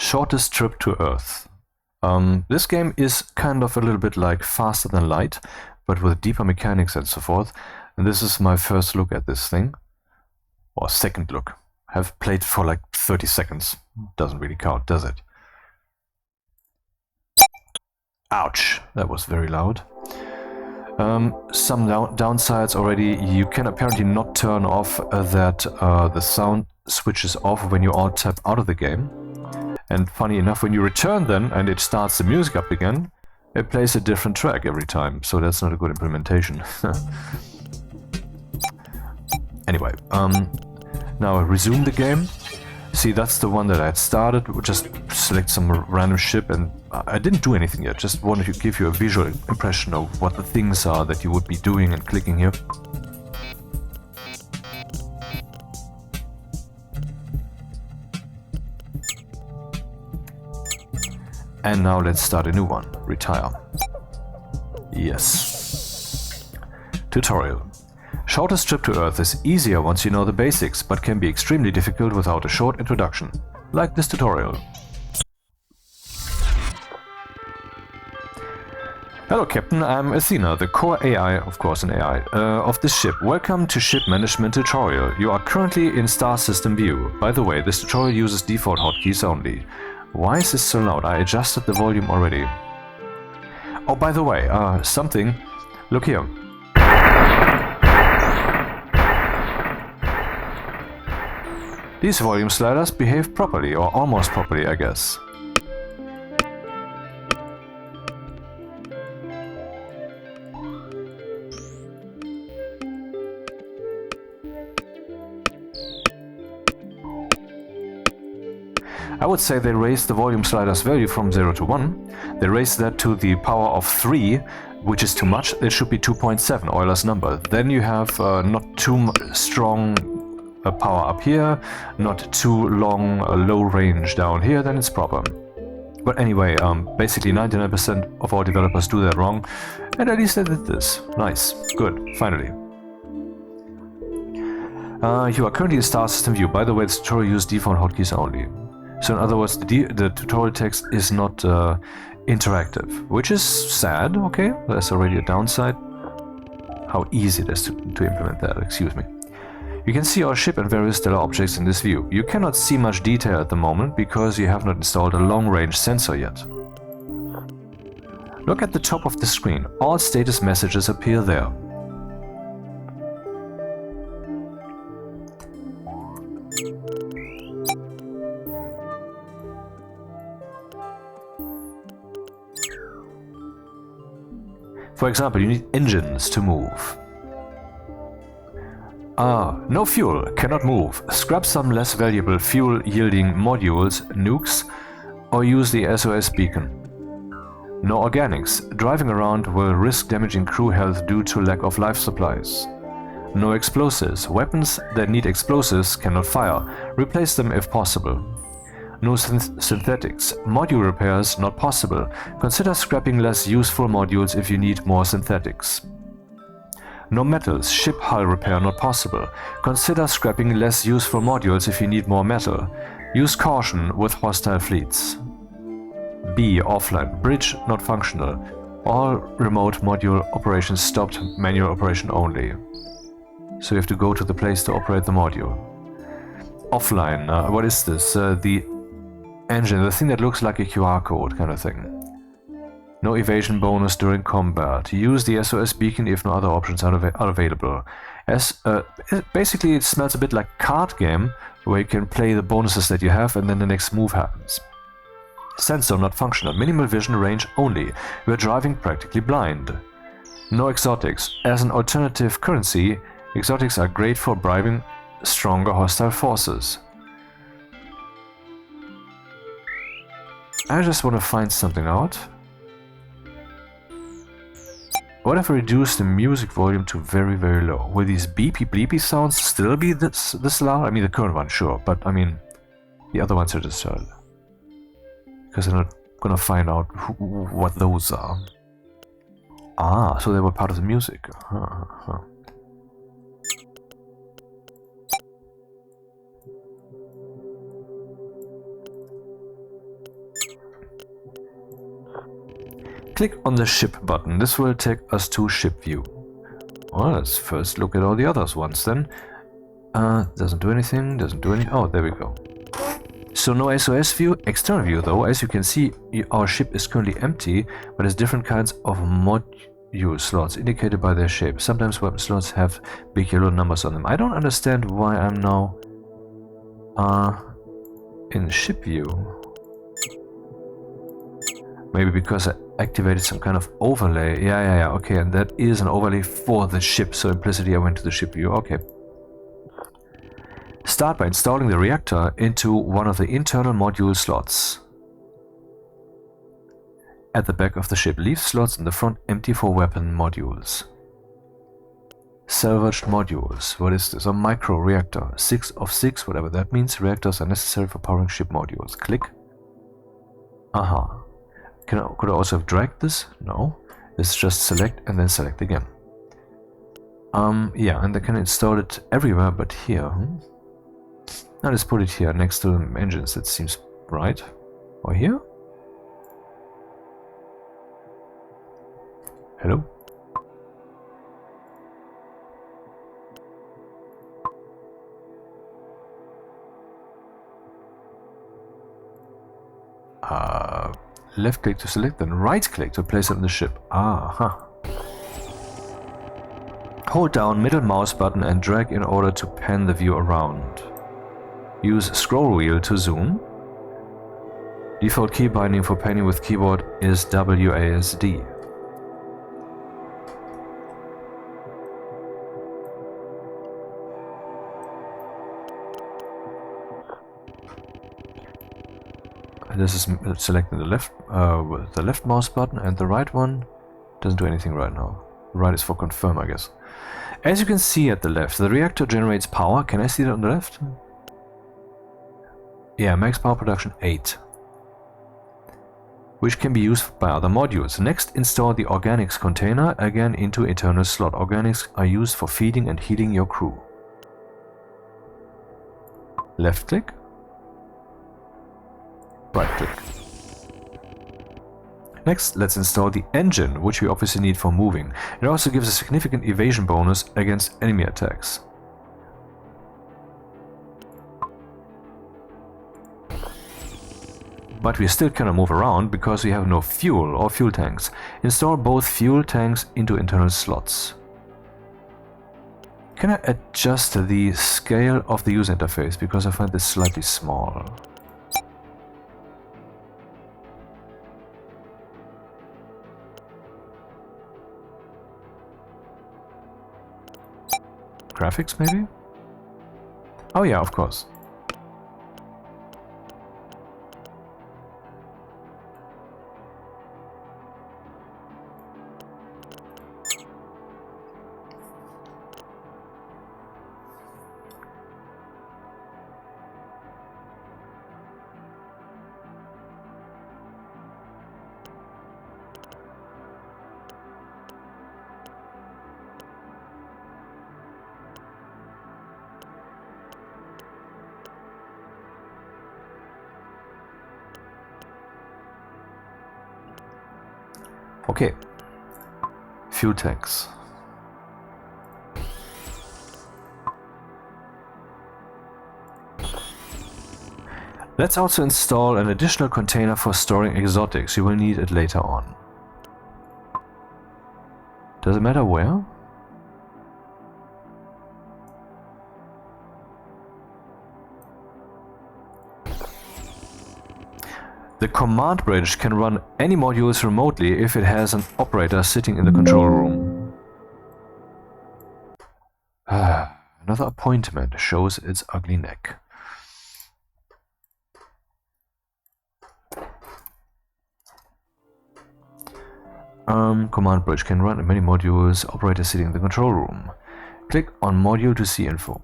Shortest Trip to Earth. This game is kind of a little bit like Faster Than Light, but with deeper mechanics and so forth. And this is my first look at this thing. Or second look. I've played for like 30 seconds. Doesn't really count, does it? Ouch, that was very loud. Some downsides already. You can apparently not turn off that the sound switches off when you alt tab out of the game. And funny enough, when you return then and it starts the music up again, it plays a different track every time. So that's not a good implementation. Anyway, now resume the game. See, that's the one that I had started. Just select some random ship, and I didn't do anything yet. Just wanted to give you a visual impression of what the things are that you would be doing and clicking here. And now let's start a new one. Retire. Yes. Tutorial. Shortest Trip to Earth is easier once you know the basics, but can be extremely difficult without a short introduction, like this tutorial. Hello Captain, I'm Athena, the core AI, of course an AI, of this ship. Welcome to Ship Management Tutorial. You are currently in Star System View. By the way, this tutorial uses default hotkeys only. Why is this so loud? I adjusted the volume already. Oh, by the way, something. Look here. These volume sliders behave properly, or almost properly, I guess. I would say they raised the volume slider's value from 0 to 1. They raised that to the power of 3, which is too much. It should be 2.7, Euler's number. Then you have not too strong power up here, not too long low range down here, then it's proper. But anyway, basically 99% of all developers do that wrong, and at least they did this. Nice, good, finally. You are currently in Star System View. By the way, this tutorial uses default hotkeys only. So in other words, the tutorial text is not interactive, which is sad, okay? That's already a downside. How easy it is to implement that, excuse me. You can see our ship and various stellar objects in this view. You cannot see much detail at the moment because you have not installed a long-range sensor yet. Look at the top of the screen. All status messages appear there. For example, you need engines to move. No fuel, cannot move. Scrap some less valuable fuel-yielding modules, nukes, or use the SOS beacon. No organics. Driving around will risk damaging crew health due to lack of life supplies. No explosives. Weapons that need explosives cannot fire. Replace them if possible. No synthetics. Module repairs not possible. Consider scrapping less useful modules if you need more synthetics. No metals. Ship hull repair not possible. Consider scrapping less useful modules if you need more metal. Use caution with hostile fleets. B. Offline. Bridge not functional. All remote module operations stopped. Manual operation only. So you have to go to the place to operate the module. Offline. What is this? The engine. The thing that looks like a QR code kind of thing. No evasion bonus during combat. Use the SOS beacon if no other options are available. Basically, it smells a bit like a card game where you can play the bonuses that you have and then the next move happens. Sensor not functional. Minimal vision range only. We are driving practically blind. No exotics. As an alternative currency, exotics are great for bribing stronger hostile forces. I just want to find something out. What if I reduce the music volume to very, very low? Will these beepy bleepy sounds still be this loud? I mean, the current one, sure, but I mean, the other ones are just because I'm not gonna find out what those are. Ah, so they were part of the music. Click on the ship button. This will take us to ship view. Well, let's first look at all the others ones then. Doesn't do anything, doesn't do anything. Oh, there we go. So no SOS view. External view though, as you can see, our ship is currently empty, but has different kinds of module slots indicated by their shape. Sometimes weapon slots have big yellow numbers on them. I don't understand why I'm now in ship view. Maybe because I activated some kind of overlay. Yeah, okay, and that is an overlay for the ship, so implicitly I went to the ship view. Okay. Start by installing the reactor into one of the internal module slots. At the back of the ship, leave slots in the front empty for weapon modules. Salvaged modules. What is this? A micro reactor. 6 of 6, whatever that means. Reactors are necessary for powering ship modules. Click. Aha. Could I also have dragged this? No. It's just select and then select again. Yeah, and I can install it everywhere but here. Now let's put it here next to the engines. That seems right. Or here? Hello? Left click to select, then right click to place it on the ship. Aha. Hold down middle mouse button and drag in order to pan the view around. Use scroll wheel to zoom. Default key binding for panning with keyboard is WASD. This is selecting the left mouse button, and the right one doesn't do anything right now. Right is for confirm, I guess. As you can see at the left, the reactor generates power. Can I see that on the left? Yeah, max power production 8. Which can be used by other modules. Next, install the organics container again into internal slot. Organics are used for feeding and healing your crew. Left click. Right click. Next, let's install the engine, which we obviously need for moving. It also gives a significant evasion bonus against enemy attacks. But we still cannot move around because we have no fuel or fuel tanks. Install both fuel tanks into internal slots. Can I adjust the scale of the user interface because I find this slightly small? Graphics, maybe? Oh yeah, of course. Okay, fuel tanks. Let's also install an additional container for storing exotics. You will need it later on. Does it matter where? The command bridge can run any modules remotely if it has an operator sitting in the control room. Another appointment shows its ugly neck. Command bridge can run many modules, operator sitting in the control room. Click on module to see info.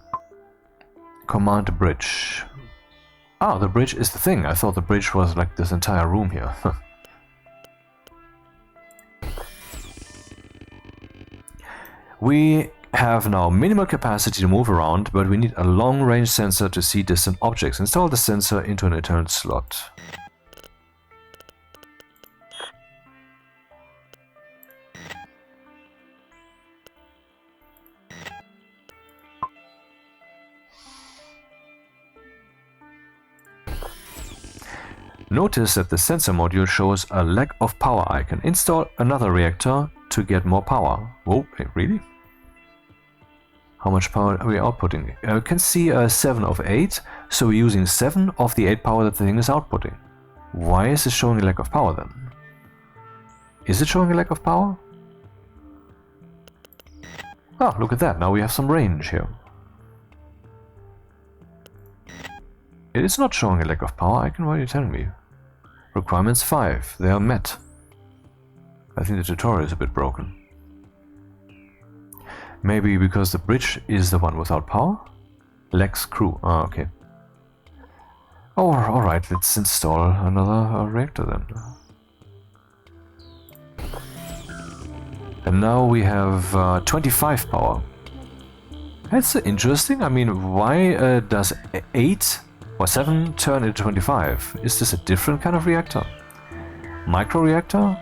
Command bridge. Ah, the bridge is the thing. I thought the bridge was like this entire room here. We have now minimal capacity to move around, but we need a long-range sensor to see distant objects. Install the sensor into an internal slot. Notice that the sensor module shows a lack of power icon. Install another reactor to get more power. Whoa, really? How much power are we outputting? You can see 7 of 8, so we're using 7 of the 8 power that the thing is outputting. Why is it showing a lack of power then? Is it showing a lack of power? Oh, look at that, now we have some range here. It is not showing a lack of power icon, what are you telling me? Requirements 5, they are met. I think the tutorial is a bit broken. Maybe because the bridge is the one without power? Lacks crew, ah, okay. Oh, alright, let's install another reactor then. And now we have 25 power. That's interesting. I mean, why does 8 or 7 turn into 25? Is this a different kind of reactor? Micro-reactor?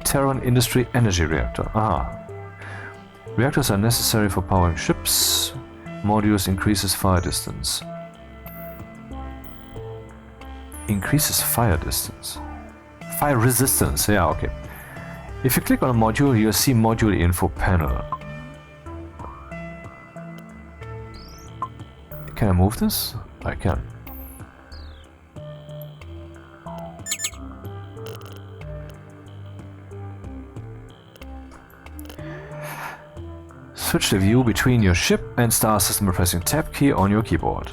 Terran Industry Energy Reactor. Aha. Reactors are necessary for powering ships. Modules increases fire distance. Increases fire distance. Fire resistance, yeah, okay. If you click on a module, you'll see module info panel. Can I move this? I can. Switch the view between your ship and star system by pressing Tab key on your keyboard.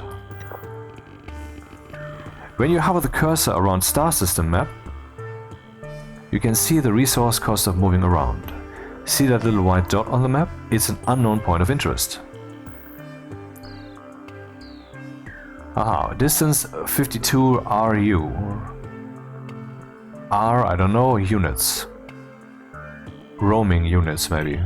When you hover the cursor around star system map, you can see the resource cost of moving around. See that little white dot on the map? It's an unknown point of interest. Aha, distance 52 RU. R, I don't know, units. Roaming units, maybe.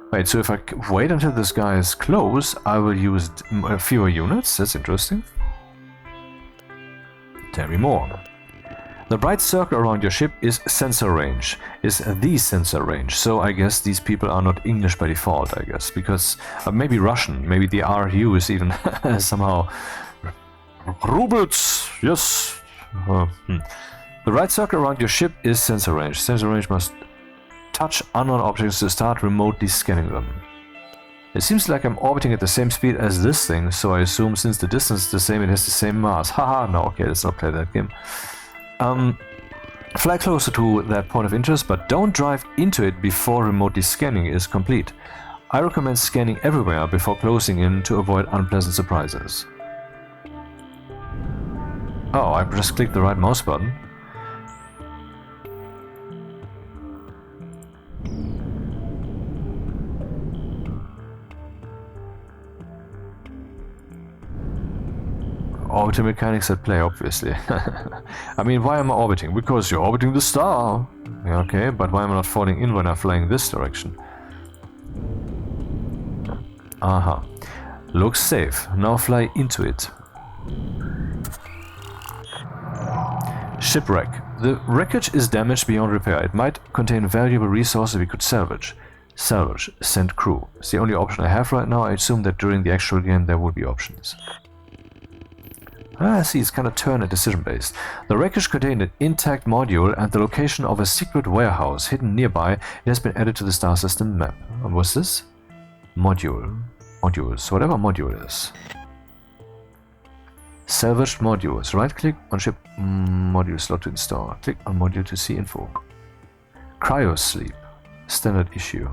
Wait, so if I wait until this guy is close, I will use fewer units? That's interesting. Tell me more. The bright circle around your ship is sensor range, is the sensor range. So I guess these people are not English by default, I guess. Because maybe Russian, maybe the RU is even somehow... Rubles, yes. The right circle around your ship is sensor range. Sensor range must touch unknown objects to start remotely scanning them. It seems like I'm orbiting at the same speed as this thing, so I assume since the distance is the same, it has the same mass. Haha, no, okay, let's not play that game. Fly closer to that point of interest, but don't drive into it before remotely scanning is complete. I recommend scanning everywhere before closing in to avoid unpleasant surprises. Oh, I just clicked the right mouse button. Orbital mechanics at play, obviously. I mean, why am I orbiting? Because you're orbiting the star. Yeah, okay, but why am I not falling in when I'm flying this direction? Aha. Looks safe. Now fly into it. Shipwreck. The wreckage is damaged beyond repair. It might contain valuable resources we could salvage. Salvage. Send crew. It's the only option I have right now. I assume that during the actual game there will be options. Ah, I see, it's kind of turn and decision based. The wreckage contained an intact module and the location of a secret warehouse hidden nearby. It has been added to the star system map. And what's this? Module. Modules. Whatever module is. Salvaged modules. Right click on ship module slot to install. Click on module to see info. Cryosleep. Standard issue.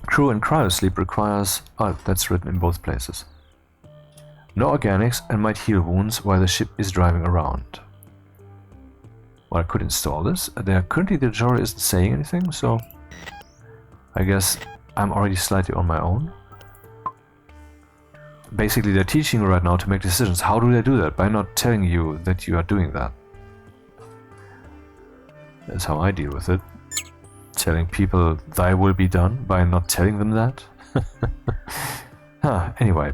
Crew and cryosleep requires... Oh, that's written in both places. No organics and might heal wounds while the ship is driving around. Well, I could install this. Currently the tutorial isn't saying anything, so I guess I'm already slightly on my own. Basically, they're teaching you right now to make decisions. How do they do that? By not telling you that you are doing that. That's how I deal with it. Telling people thy will be done by not telling them that. Anyway.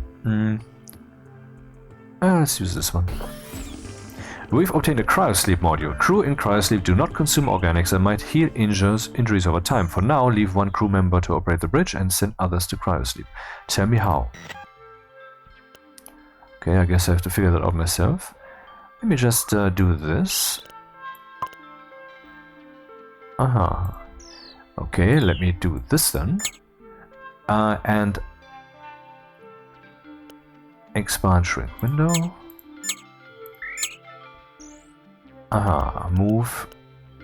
Let's use this one. We've obtained a cryosleep module. Crew in cryosleep do not consume organics and might heal injuries over time. For now, leave one crew member to operate the bridge and send others to cryosleep. Tell me how. Okay, I guess I have to figure that out myself. Let me just do this. Aha. Okay, let me do this then. And expand shrink window. Aha, move,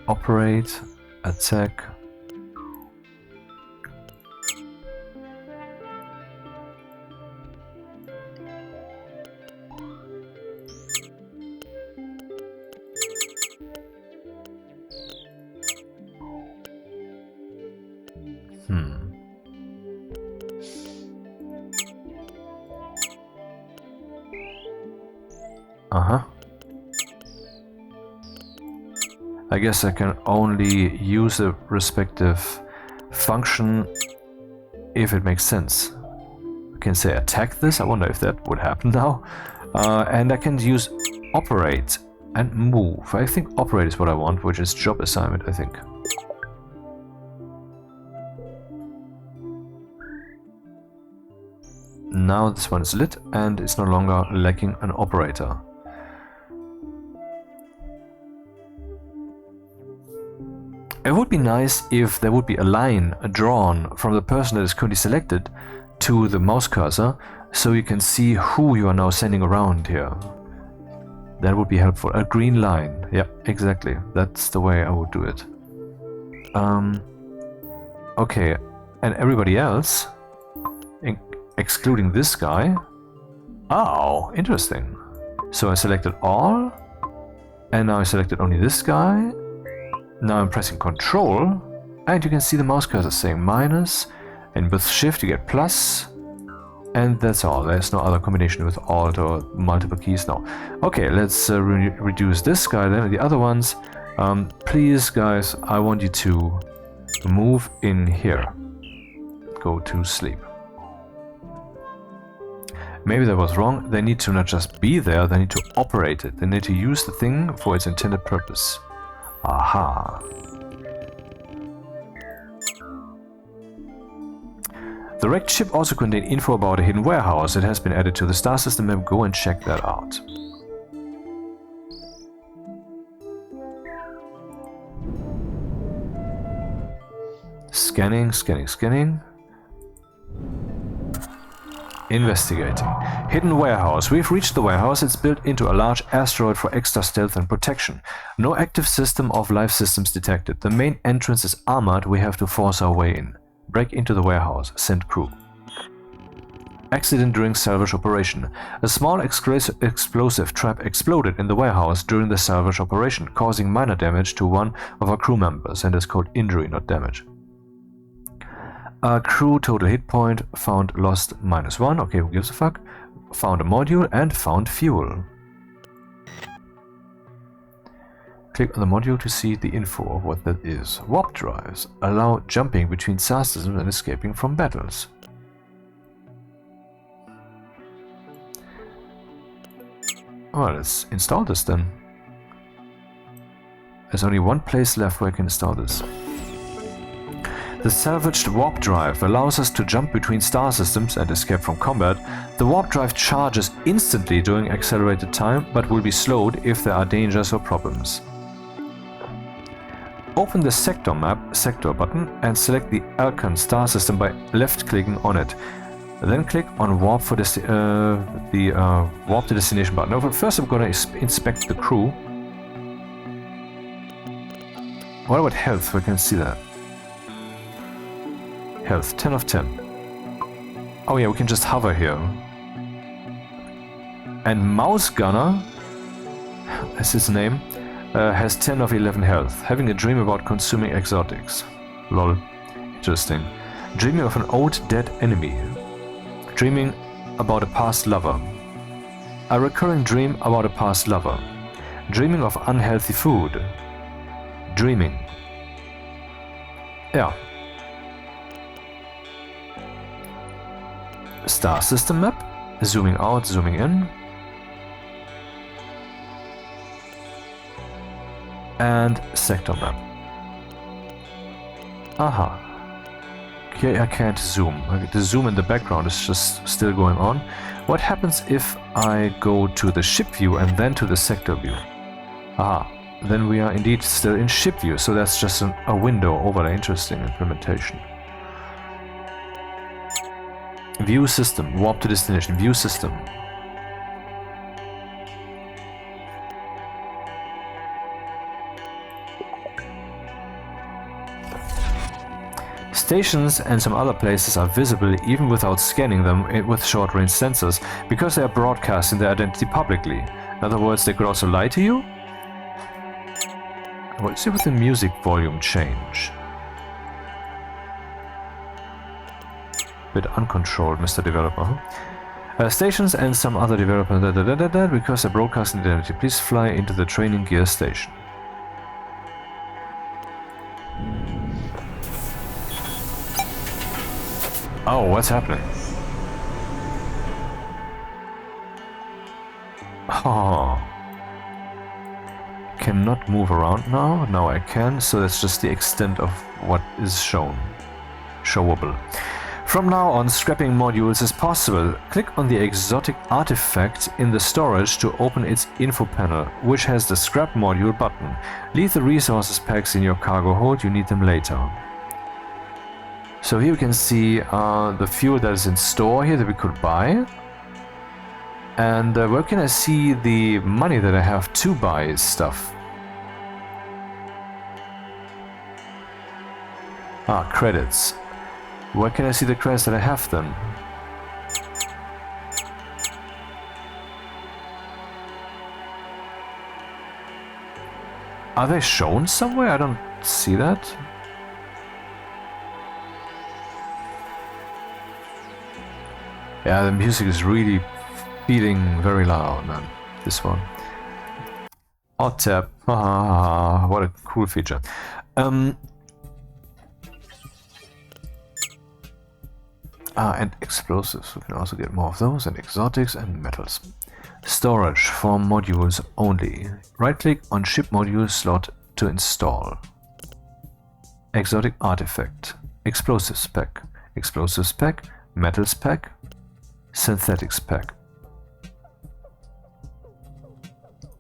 operate, attack. I guess I can only use a respective function if it makes sense. I can say attack this, I wonder if that would happen now. And I can use operate and move. I think operate is what I want, which is job assignment, I think. Now this one is lit and it's no longer lacking an operator. It would be nice if there would be a line drawn from the person that is currently selected to the mouse cursor, so you can see who you are now sending around here. That would be helpful. A green line. Yeah, exactly. That's the way I would do it. Okay, and everybody else, excluding this guy. Oh, interesting. So I selected all, and now I selected only this guy. Now I'm pressing Control, and you can see the mouse cursor saying minus, and with Shift you get plus, and that's all. There's no other combination with Alt or multiple keys now. Okay, let's reduce this guy then, and the other ones. Please, guys, I want you to move in here. Go to sleep. Maybe that was wrong. They need to not just be there, they need to operate it. They need to use the thing for its intended purpose. Aha. The wrecked ship also contained info about a hidden warehouse. It has been added to the star system map. Go and check that out. Scanning, scanning, scanning. Investigating. Hidden warehouse. We've reached the warehouse. It's built into a large asteroid for extra stealth and protection. No active system of life systems detected. The main entrance is armored. We have to force our way in. Break into the warehouse. Send crew. Accident during salvage operation. A small explosive trap exploded in the warehouse during the salvage operation, causing minor damage to one of our crew members, and is called injury, not damage. Crew total hit point found lost -1. Okay, who gives a fuck? Found a module and found fuel. Click on the module to see the info of what that is. Warp drives allow jumping between star systems and escaping from battles. Well, let's install this then. There's only one place left where I can install this. The salvaged warp drive allows us to jump between star systems and escape from combat. The warp drive charges instantly during accelerated time, but will be slowed if there are dangers or problems. Open the sector button and select the Alcon star system by left-clicking on it. Then click on warp for warp to destination button. Now, first I'm going to inspect the crew. What about health? We can see that. Health, 10 of 10. Oh yeah, we can just hover here. And Mouse Gunner, as his name, has 10 of 11 health. Having a dream about consuming exotics. Lol. Interesting. Dreaming of an old dead enemy. Dreaming about a past lover. A recurring dream about a past lover. Dreaming of unhealthy food. Dreaming. Yeah. Star system map. Zooming out, zooming in. and sector map. Aha. Here I can't zoom. The zoom in the background is just still going on. What happens if I go to the ship view and then to the sector view? Aha. Then we are indeed still in ship view, so that's just a window overlay. Interesting implementation. View system, warp to destination, view system. Stations and some other places are visible even without scanning them with short-range sensors, because they are broadcasting their identity publicly. In other words, they could also lie to you. Let's see with the music volume change. Bit uncontrolled, Mr. Developer. Huh? Stations and some other developers, because they're broadcasting identity. Please fly into the training gear station. Oh, what's happening? Oh. Cannot move around now. Now I can, so that's just the extent of what is shown. Showable. From now on, scrapping modules is possible. Click on the exotic artifact in the storage to open its info panel, which has the scrap module button. Leave the resources packs in your cargo hold, you need them later. So here you can see the fuel that is in store here that we could buy. And where can I see the money that I have to buy stuff? Ah, credits. Where can I see the credits that I have then? Are they shown somewhere? I don't see that. Yeah, the music is really feeling very loud, man. This one. Hot tap. What a cool feature. And explosives. We can also get more of those, and exotics and metals. Storage for modules only. Right-click on ship module slot to install. Exotic artifact. Explosives pack. Explosives pack. Metals pack. Synthetics pack.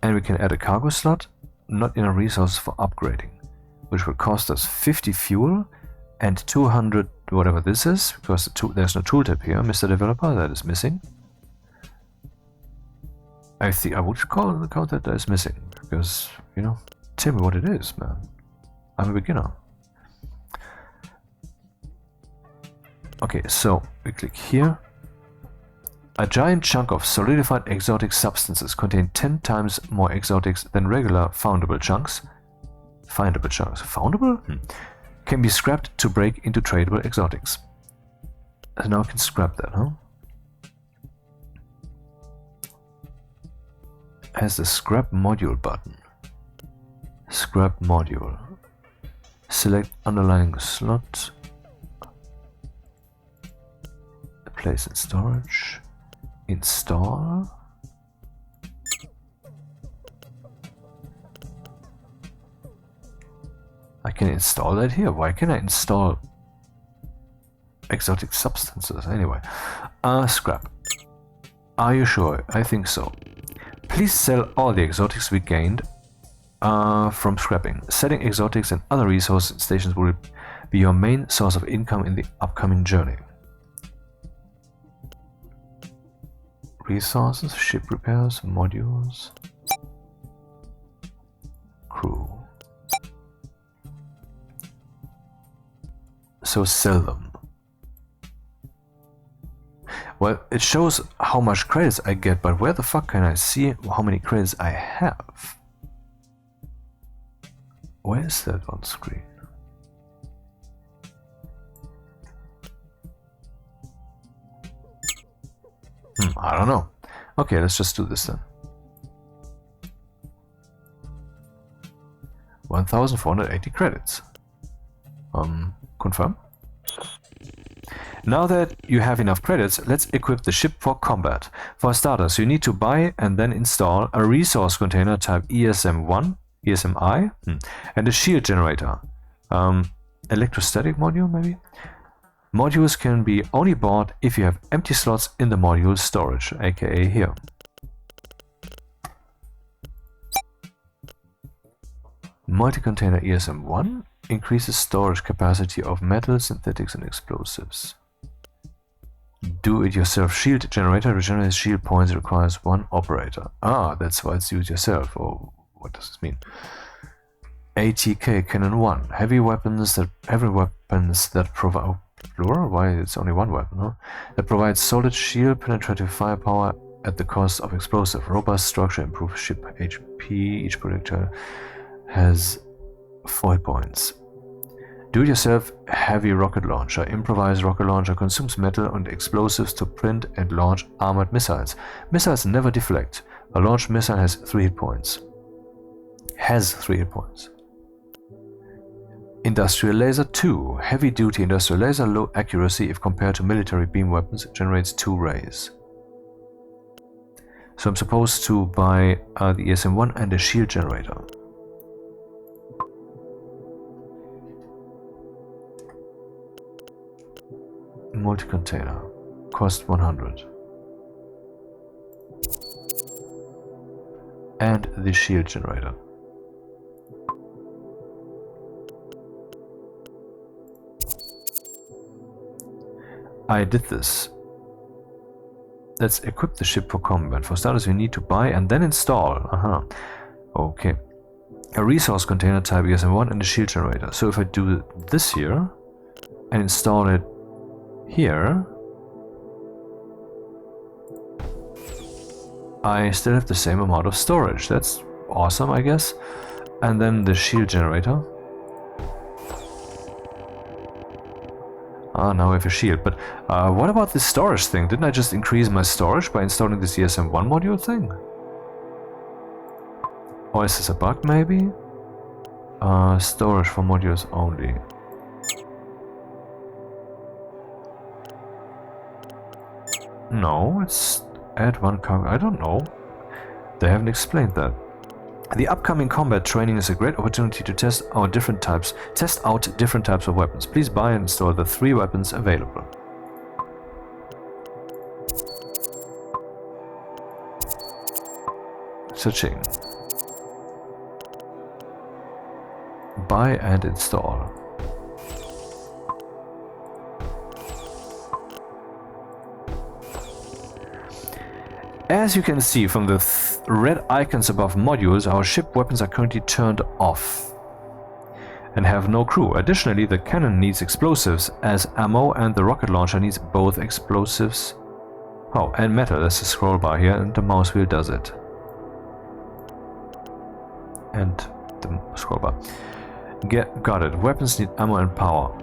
And we can add a cargo slot, not in a resource for upgrading, which will cost us 50 fuel and 200 whatever this is, because there's no tooltip here, Mr. Developer, that is missing. I think I would count that is missing, because, you know, tell me what it is, man. I'm a beginner. Okay, so we click here. A giant chunk of solidified exotic substances contain 10 times more exotics than regular foundable chunks. Findable chunks. Foundable? Can be scrapped to break into tradable exotics. So now I can scrap that, huh? Has the scrap module button. Scrap module. Select underlying slot. Place in storage. Install. I can install that here. Why can I install exotic substances? Anyway, scrap. Are you sure? I think so. Please sell all the exotics we gained from scrapping. Selling exotics and other resource stations will be your main source of income in the upcoming journey. Resources, ship repairs, modules, crew. So sell them. Well, it shows how much credits I get, but where the fuck can I see how many credits I have? Where is that on screen? I don't know. Okay, let's just do this then. 1,480 credits. Confirm. Now that you have enough credits, let's equip the ship for combat. For starters, you need to buy and then install a resource container type ESM1 ESMI, and a shield generator. Electrostatic module, maybe? Modules can be only bought if you have empty slots in the module storage, aka here. Multi-container ESM1 increases storage capacity of metal, synthetics and explosives. Do-it-yourself shield generator regenerates shield points, requires one operator. Ah, that's why it's do-it-yourself. Or what does this mean? ATK Cannon 1. Heavy weapons that provide... Oh, plural? Why it's only one weapon, huh? That provides solid shield penetrative firepower at the cost of explosive. Robust structure improves ship HP. Each projectile has 4 hit points. Do-it-yourself heavy rocket launcher. Improvised rocket launcher consumes metal and explosives to print and launch armored missiles. Missiles never deflect. A launched missile has 3 hit points. Industrial laser 2. Heavy-duty industrial laser, low accuracy if compared to military beam weapons, generates 2 rays. So I'm supposed to buy the ESM1 and a shield generator. Multi-container. Cost 100. And the shield generator. I did this. Let's equip the ship for combat. For starters, we need to buy and then install. Okay. A resource container type ESM1 and a shield generator. So if I do this here and install it here, I still have the same amount of storage. That's awesome, I guess. And then the shield generator. Now we have a shield. But what about this storage thing? Didn't I just increase my storage by installing this ESM1 module thing? Or is this a bug, maybe? Storage for modules only. No, it's add 1 cargo. I don't know. They haven't explained that. The upcoming combat training is a great opportunity to test out different types of weapons. Please buy and install the 3 weapons available. Searching. Buy and install. As you can see from the red icons above modules, our ship weapons are currently turned off and have no crew. Additionally, the cannon needs explosives as ammo and the rocket launcher needs both explosives. Oh, and metal. There's a scroll bar here and the mouse wheel does it. And the scroll bar. Got it. Weapons need ammo and power.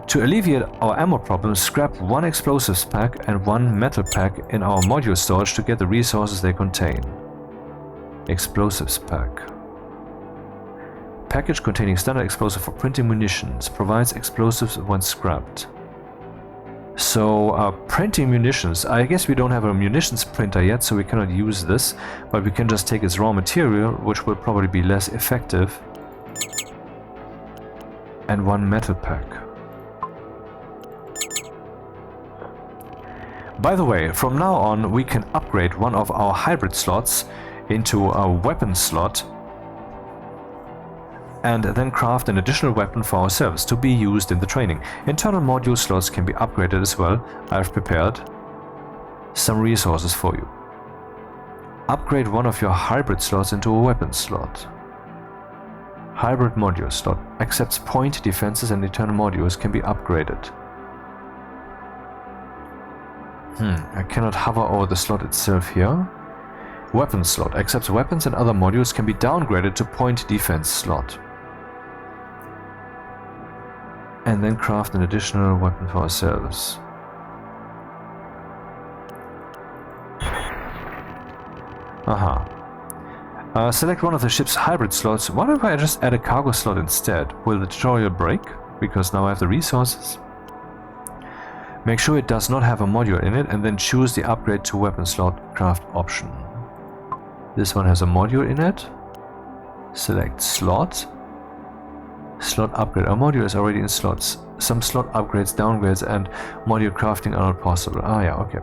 To alleviate our ammo problem, scrap 1 explosives pack and 1 metal pack in our module storage to get the resources they contain. Explosives pack. Package containing standard explosive for printing munitions. Provides explosives when scrapped. So, printing munitions. I guess we don't have a munitions printer yet, so we cannot use this. But we can just take its raw material, which will probably be less effective. And 1 metal pack. By the way, from now on we can upgrade one of our hybrid slots into a weapon slot and then craft an additional weapon for ourselves to be used in the training. Internal module slots can be upgraded as well. I've prepared some resources for you. Upgrade one of your hybrid slots into a weapon slot. Hybrid module slot accepts point defenses and internal modules can be upgraded. I cannot hover over the slot itself here. Weapon slot accepts weapons and other modules can be downgraded to point defense slot. And then craft an additional weapon for ourselves. Select one of the ship's hybrid slots. What if I just add a cargo slot instead? Will the tutorial break? Because now I have the resources. Make sure it does not have a module in it and then choose the upgrade to weapon slot craft option. This one has a module in it. Select slot. Slot upgrade. Our module is already in slots. Some slot upgrades, downgrades, and module crafting are not possible. Ah, yeah, okay.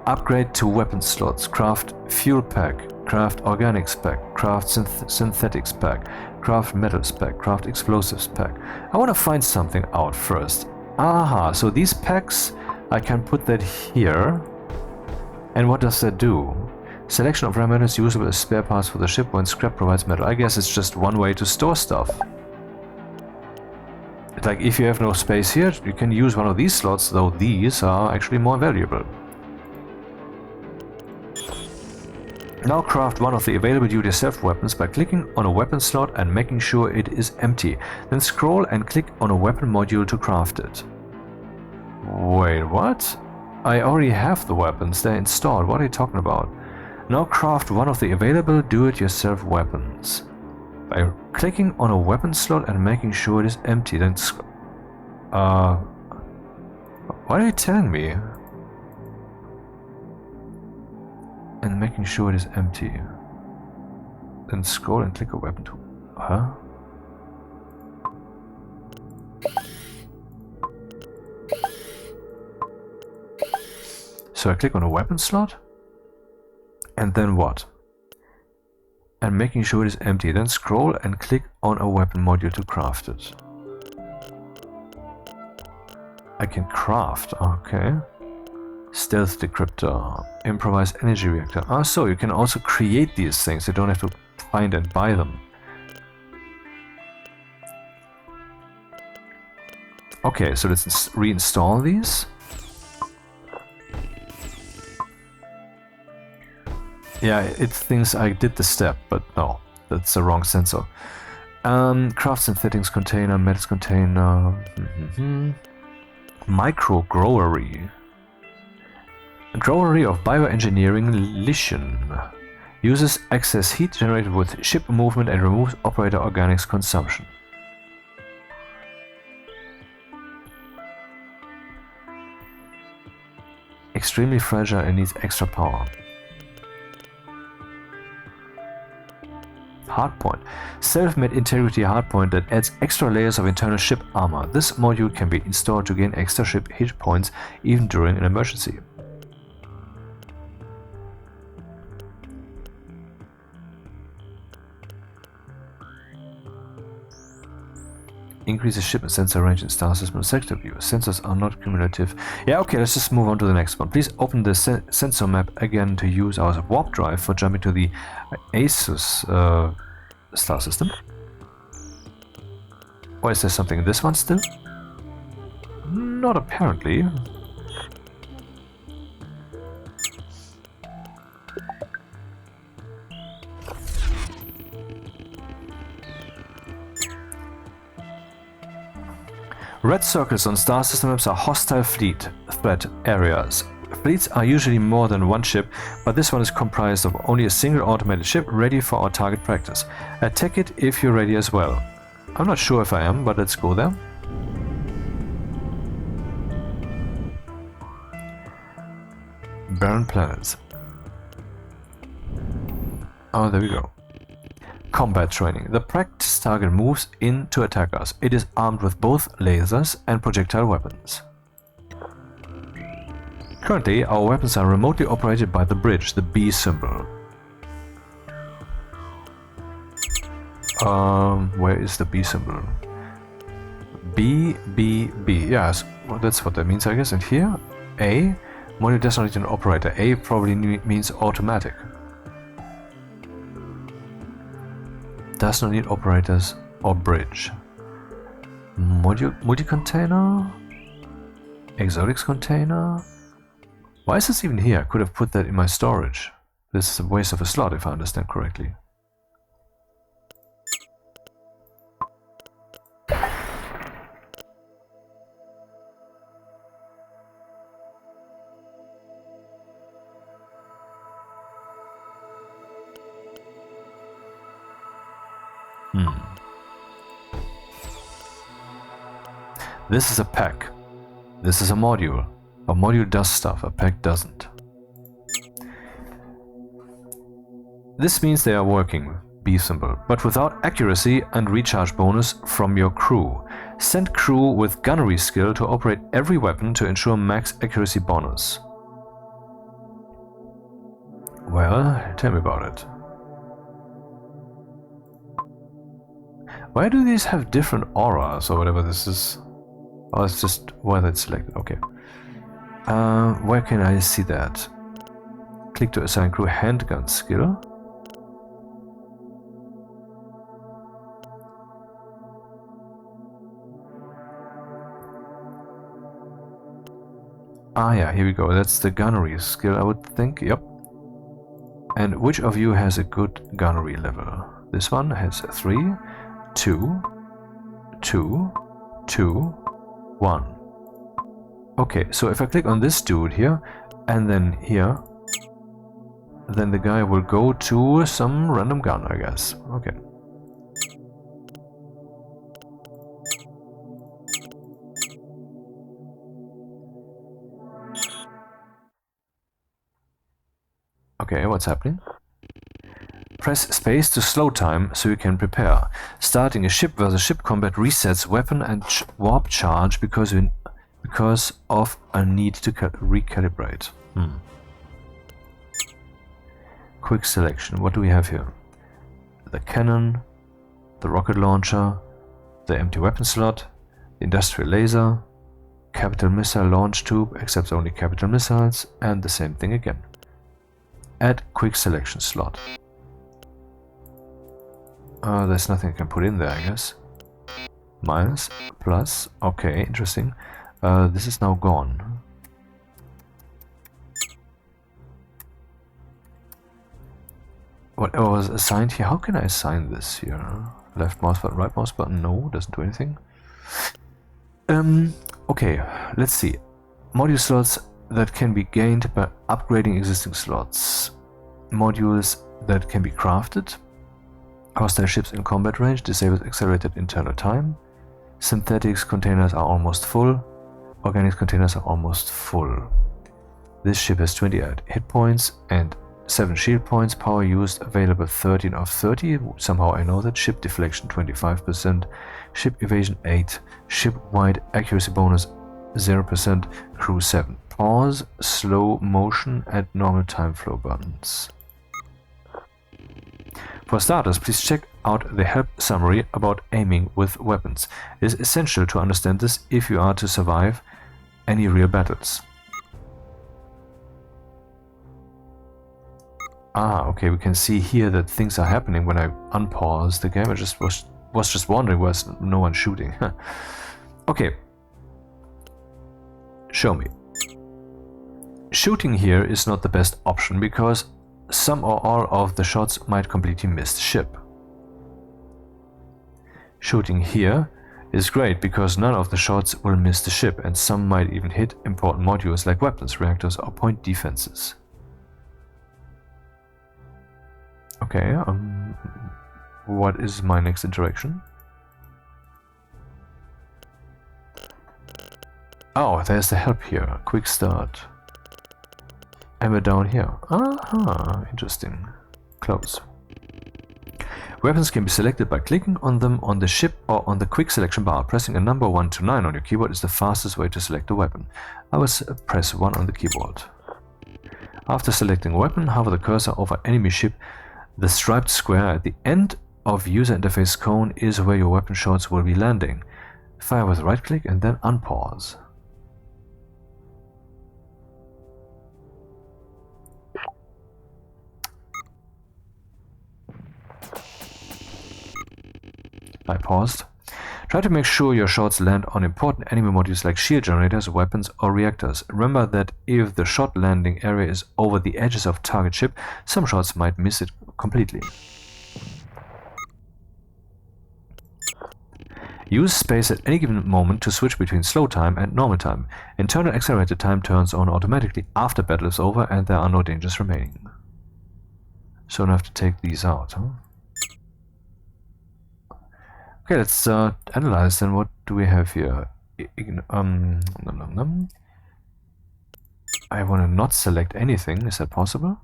Upgrade to weapon slots. Craft fuel pack. Craft organics pack. Craft synthetics pack. Craft metals pack. Craft explosives pack. I want to find something out first. Aha, so these packs, I can put that here. And what does that do? Selection of rare metals usable as spare parts for the ship when scrap provides metal. I guess it's just one way to store stuff. It's like if you have no space here, you can use one of these slots, though these are actually more valuable. Now craft one of the available do-it-yourself weapons by clicking on a weapon slot and making sure it is empty. Then scroll and click on a weapon module to craft it. Wait, what? I already have the weapons, they're installed. What are you talking about? Now craft one of the available do-it-yourself weapons. By clicking on a weapon slot and making sure it is empty, then what are you telling me? And making sure it is empty. Then scroll and click a weapon tool. Huh? So I click on a weapon slot. And then what? And making sure it is empty. Then scroll and click on a weapon module to craft it. I can craft, okay. Stealth decryptor, improvised energy reactor. Ah, so you can also create these things. You don't have to find and buy them. Okay, so let's reinstall these. Yeah, it thinks I did the step, but no, that's the wrong sensor. Craft synthetics container, metals container, micro growery. Growery of bioengineering Lishan uses excess heat generated with ship movement and removes operator organics consumption. Extremely fragile and needs extra power. Hardpoint. Self-made integrity hardpoint that adds extra layers of internal ship armor. This module can be installed to gain extra ship hit points even during an emergency. Increases ship and sensor range in star system sector view. Sensors are not cumulative. Yeah, okay, let's just move on to the next one. Please open the sensor map again to use our warp drive for jumping to the ASUS star system. Or is there something in this one still? Not apparently. Red circles on star system maps are hostile fleet threat areas. Fleets are usually more than one ship, but this one is comprised of only a single automated ship ready for our target practice. Attack it if you're ready as well. I'm not sure if I am, but let's go there. Barren planets. Oh, there we go. Combat training. The practice target moves in to attack us. It is armed with both lasers and projectile weapons. Currently, our weapons are remotely operated by the bridge, the B symbol. Where is the B symbol? B. Yes, well, that's what that means, I guess. And here, A. Module does not need an operator. A probably means automatic. Does not need operators or bridge. Multi-container? Exotics container? Why is this even here? I could have put that in my storage. This is a waste of a slot if I understand correctly. This is a pack. This is a module. A module does stuff, a pack doesn't. This means they are working, B symbol, but without accuracy and recharge bonus from your crew. Send crew with gunnery skill to operate every weapon to ensure max accuracy bonus. Well, tell me about it. Why do these have different auras or whatever this is? Oh, it's just whether it's selected. Okay. Where can I see that? Click to assign crew handgun skill. Ah yeah, here we go. That's the gunnery skill, I would think. Yep. And which of you has a good gunnery level? This one has 3, 2, 2, 2, 1. Okay, so if I click on this dude here, and then here, then the guy will go to some random gun, I guess. Okay. Okay, what's happening? Press space to slow time so you can prepare. Starting a ship versus ship combat resets weapon and warp charge because of a need to recalibrate. Quick selection. What do we have here? The cannon, the rocket launcher, the empty weapon slot, the industrial laser, capital missile launch tube, accepts only capital missiles, and the same thing again. Add quick selection slot. There's nothing I can put in there, I guess. Minus, plus, okay, interesting. This is now gone. What was assigned here? How can I assign this here? Left mouse button, right mouse button? No, doesn't do anything. Okay, let's see. Module slots that can be gained by upgrading existing slots. Modules that can be crafted. Hostile ships in combat range disables accelerated internal time. Synthetics containers are almost full. Organics containers are almost full. This ship has 28 hit points and 7 shield points. Power used available 13 of 30. Somehow I know that. Ship deflection 25%. Ship evasion 8. Ship-wide accuracy bonus 0%. Crew 7. Pause, slow motion and normal time flow buttons. For starters, please check out the help summary about aiming with weapons. It is essential to understand this if you are to survive any real battles. Ah, okay, we can see here that things are happening when I unpause the game. I just was just wondering why no one shooting. Okay. Show me. Shooting here is not the best option because some or all of the shots might completely miss the ship. Shooting here is great because none of the shots will miss the ship and some might even hit important modules like weapons, reactors or point defenses. Okay, what is my next interaction? Oh, there's the help here. Quick start. And we're down here. Aha, interesting. Close. Weapons can be selected by clicking on them on the ship or on the quick selection bar. Pressing a number 1 to 9 on your keyboard is the fastest way to select a weapon. I will press 1 on the keyboard. After selecting a weapon, hover the cursor over enemy ship. The striped square at the end of user interface cone is where your weapon shots will be landing. Fire with right click and then unpause. I paused. Try to make sure your shots land on important enemy modules like shield generators, weapons or reactors. Remember that if the shot landing area is over the edges of target ship, some shots might miss it completely. Use space at any given moment to switch between slow time and normal time. Internal accelerated time turns on automatically after battle is over and there are no dangers remaining. So I have to take these out, huh? Okay, let's analyze then. What do we have here? I want to not select anything. Is that possible?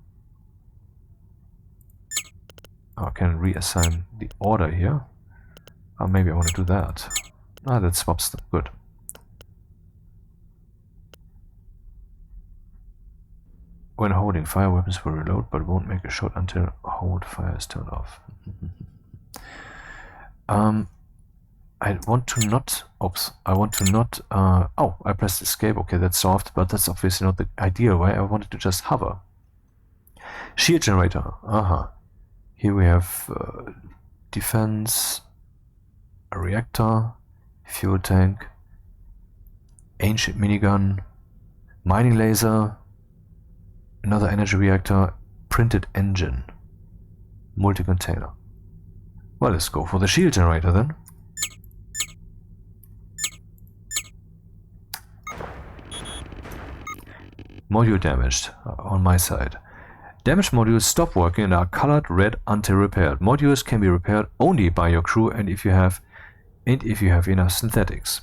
I can reassign the order here. Maybe I want to do that. That swaps them. Good. When holding fire, weapons will reload, but won't make a shot until hold fire is turned off. I want to not... Oops. I want to not... oh, I pressed escape. Okay, that's solved, but that's obviously not the ideal way. I wanted to just hover. Shield generator. Here we have defense, a reactor, fuel tank, ancient minigun, mining laser, another energy reactor, printed engine, multi-container. Well, let's go for the shield generator then. Module damaged on my side. Damaged modules stop working and are colored red until repaired. Modules can be repaired only by your crew and if you have enough synthetics.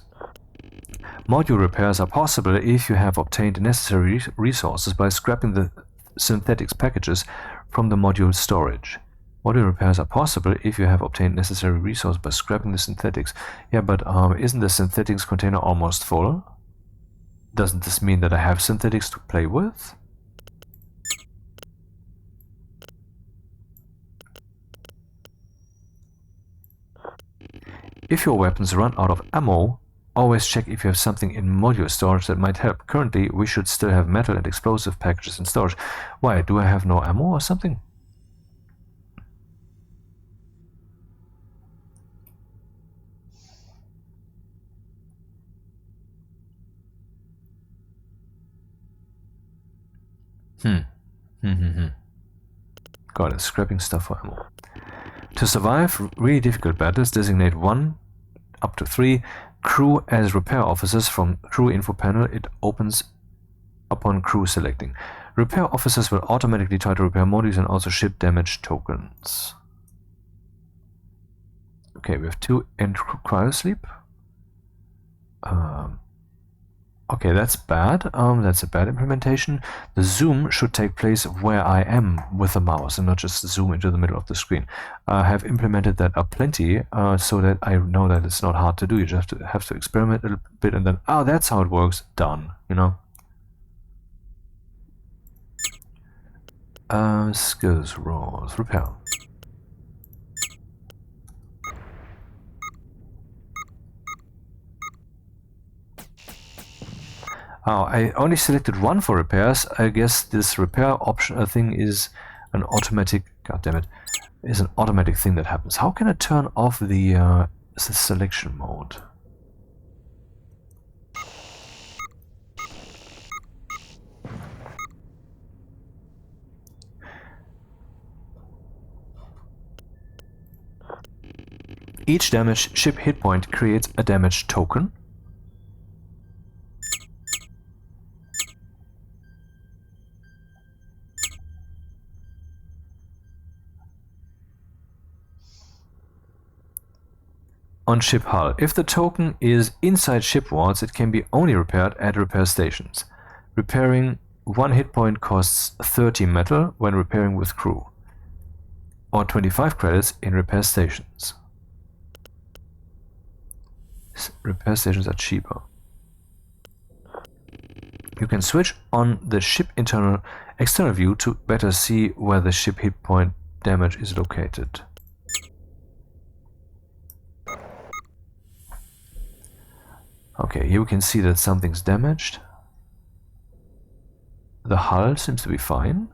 Module repairs are possible if you have obtained necessary resources by scrapping the synthetics packages from the module storage. Module repairs are possible if you have obtained necessary resources by scrapping the synthetics. Yeah, but isn't the synthetics container almost full? Doesn't this mean that I have synthetics to play with? If your weapons run out of ammo, always check if you have something in module storage that might help. Currently, we should still have metal and explosive packages in storage. Why, do I have no ammo or something? Got it, scrapping stuff for ammo. To survive really difficult battles, designate 1 up to 3 crew as repair officers from crew info panel. It opens upon crew selecting. Repair officers will automatically try to repair modules and also ship damage tokens. Okay, we have 2 in cryosleep. Okay, that's bad. That's a bad implementation. The zoom should take place where I am with the mouse and not just zoom into the middle of the screen. I have implemented that aplenty so that I know that it's not hard to do. You just have to experiment a little bit and then, oh, that's how it works. Done, you know. Skills, roles, repair. Oh, I only selected 1 for repairs. I guess this repair option thing is an automatic. God damn it, is an automatic thing that happens. How can I turn off the selection mode? Each damaged ship hit point creates a damage token. On ship hull. If the token is inside ship walls, it can be only repaired at repair stations. Repairing 1 hit point costs 30 metal when repairing with crew, or 25 credits in repair stations. Repair stations are cheaper. You can switch on the ship external view to better see where the ship hit point damage is located. Okay, here we can see that something's damaged. The hull seems to be fine.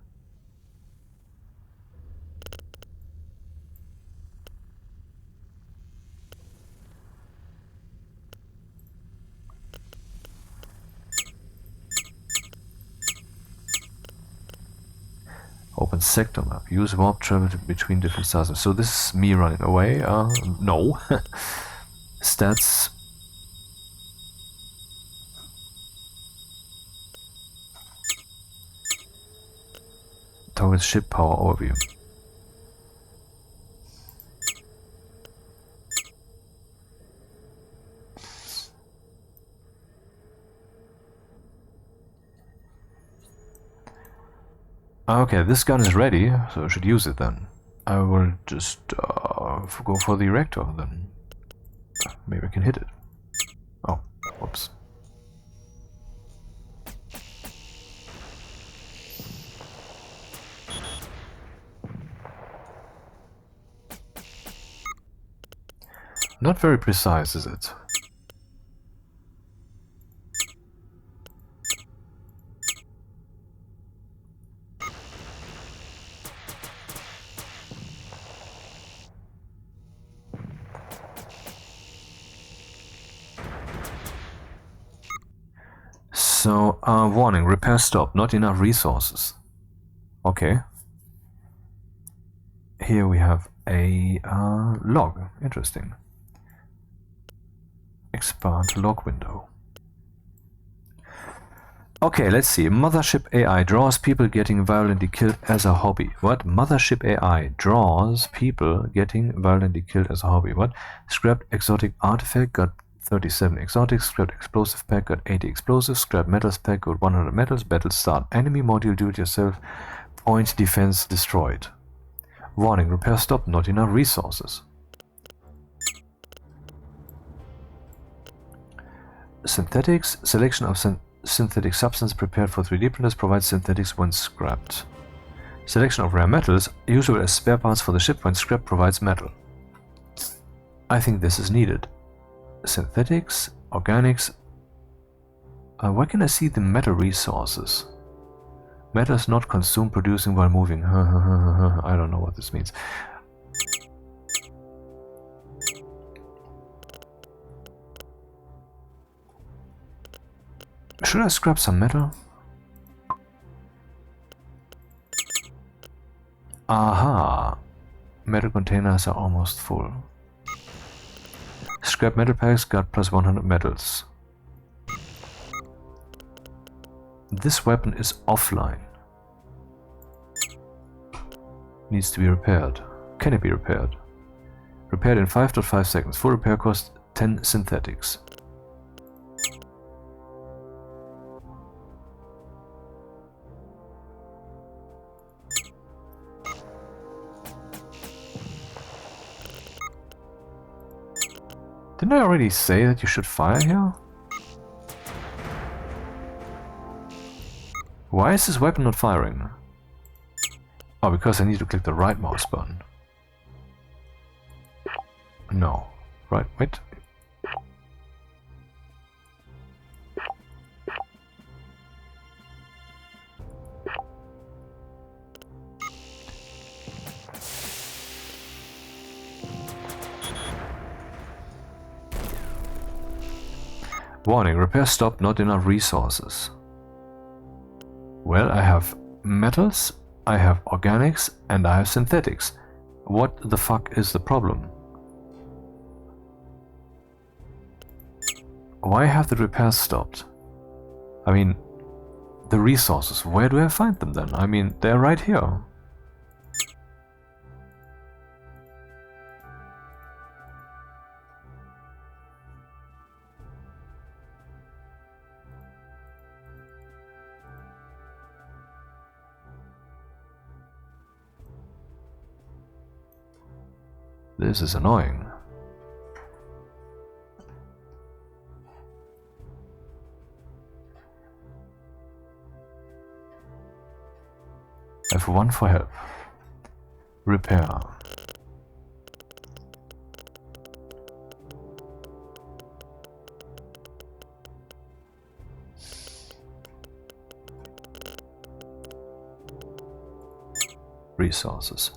Open sector map. Use warp travel between different stars. So this is me running away. No. Stats. Toggle ship power overview. Okay, this gun is ready, so I should use it then. I will just go for the reactor then. Maybe I can hit it. Oh, whoops. Not very precise, is it? So, warning, repair stop, not enough resources. Okay. Here we have a log, interesting. Expand log window. Okay, let's see. Mothership AI draws people getting violently killed as a hobby. What? Mothership AI draws people getting violently killed as a hobby. What? Scrapped exotic artifact, got 37 exotics. Scrapped explosive pack, got 80 explosives. Scrapped metals pack, got 100 metals. Battle start. Enemy module do it yourself. Point defense destroyed. Warning, repair stop, not enough resources. Synthetics, selection of synthetic substance prepared for 3D printers provides synthetics when scrapped. Selection of rare metals, usual as spare parts for the ship when scrapped, provides metal. I think this is needed. Synthetics, organics. Where can I see the metal resources? Metal is not consumed producing while moving. I don't know what this means. Should I scrap some metal? Aha! Metal containers are almost full. Scrap metal packs got plus 100 metals. This weapon is offline. Needs to be repaired. Can it be repaired? Repaired in 5.5 seconds. Full repair cost 10 synthetics. Didn't I already say that you should fire here? Why is this weapon not firing? Oh, because I need to click the right mouse button. No. Right, wait. Warning, repair stop, not enough resources. Well, I have metals, I have organics, and I have synthetics. What the fuck is the problem? Why have the repairs stopped? I mean, the resources, where do I find them then? I mean, they're right here. This is annoying. F1 for help. Repair. Resources.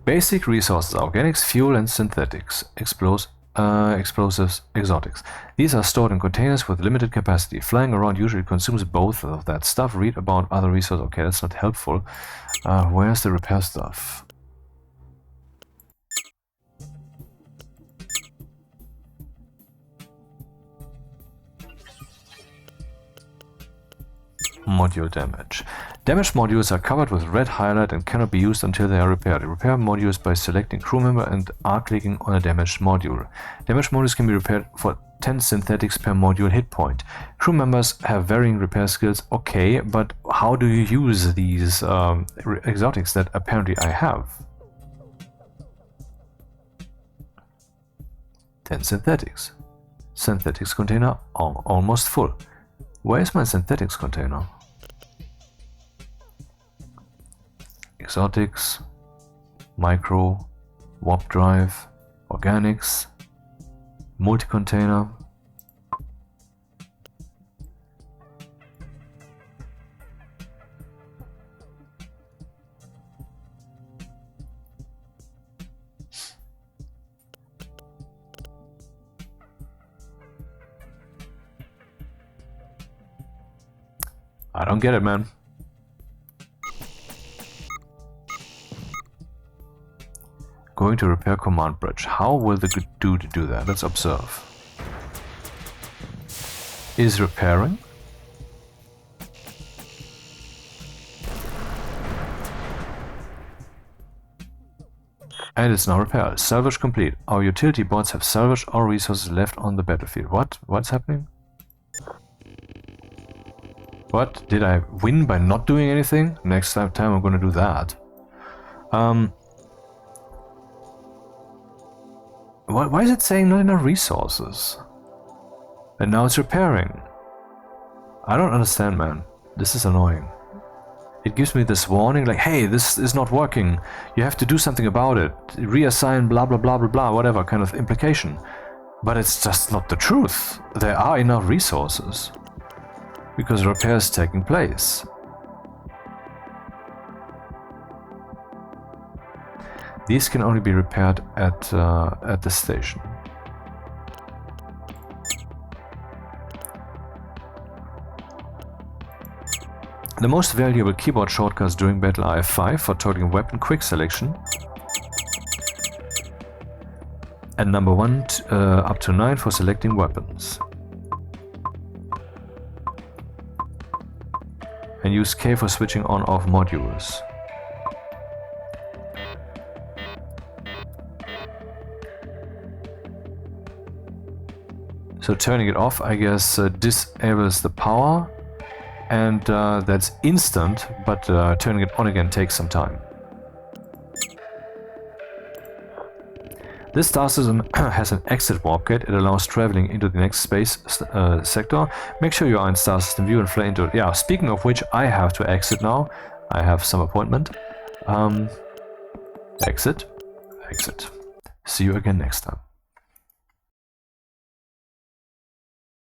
Basic resources are organics, fuel and synthetics, explosives, exotics. These are stored in containers with limited capacity. Flying around usually consumes both of that stuff. Read about other resources. Okay, that's not helpful. Where's the repair stuff? module damage. Damaged modules are covered with red highlight and cannot be used until they are repaired. Repair modules by selecting crew member and R-clicking on a damaged module. Damaged modules can be repaired for 10 synthetics per module hit point. Crew members have varying repair skills, okay, but how do you use these exotics that apparently I have? 10 synthetics. Synthetics container almost full. Where is my synthetics container? Exotics, micro, warp drive, organics, multi-container. I don't get it, man. Going to repair command bridge. How will the dude do that? Let's observe. Is repairing. And it's now repaired. Salvage complete. Our utility bots have salvaged all resources left on the battlefield. What? What's happening? What? Did I win by not doing anything? Next time I'm gonna do that. Why is it saying not enough resources? And now it's repairing. I don't understand, man. This is annoying. It gives me this warning like, hey, this is not working. You have to do something about it. Reassign blah blah blah blah blah, whatever kind of implication. But it's just not the truth. There are enough resources. Because repair is taking place. These can only be repaired at the station. The most valuable keyboard shortcuts during battle are F5 for toggling weapon quick selection, and number 1 up to 9 for selecting weapons. And use K for switching on/off modules. So turning it off, I guess, disables the power, and that's instant, but turning it on again takes some time. This star system has an exit warp gate. It allows traveling into the next space sector. Make sure you are in star system view and fly into it. Yeah, speaking of which, I have to exit now. I have some appointment. Exit. See you again next time.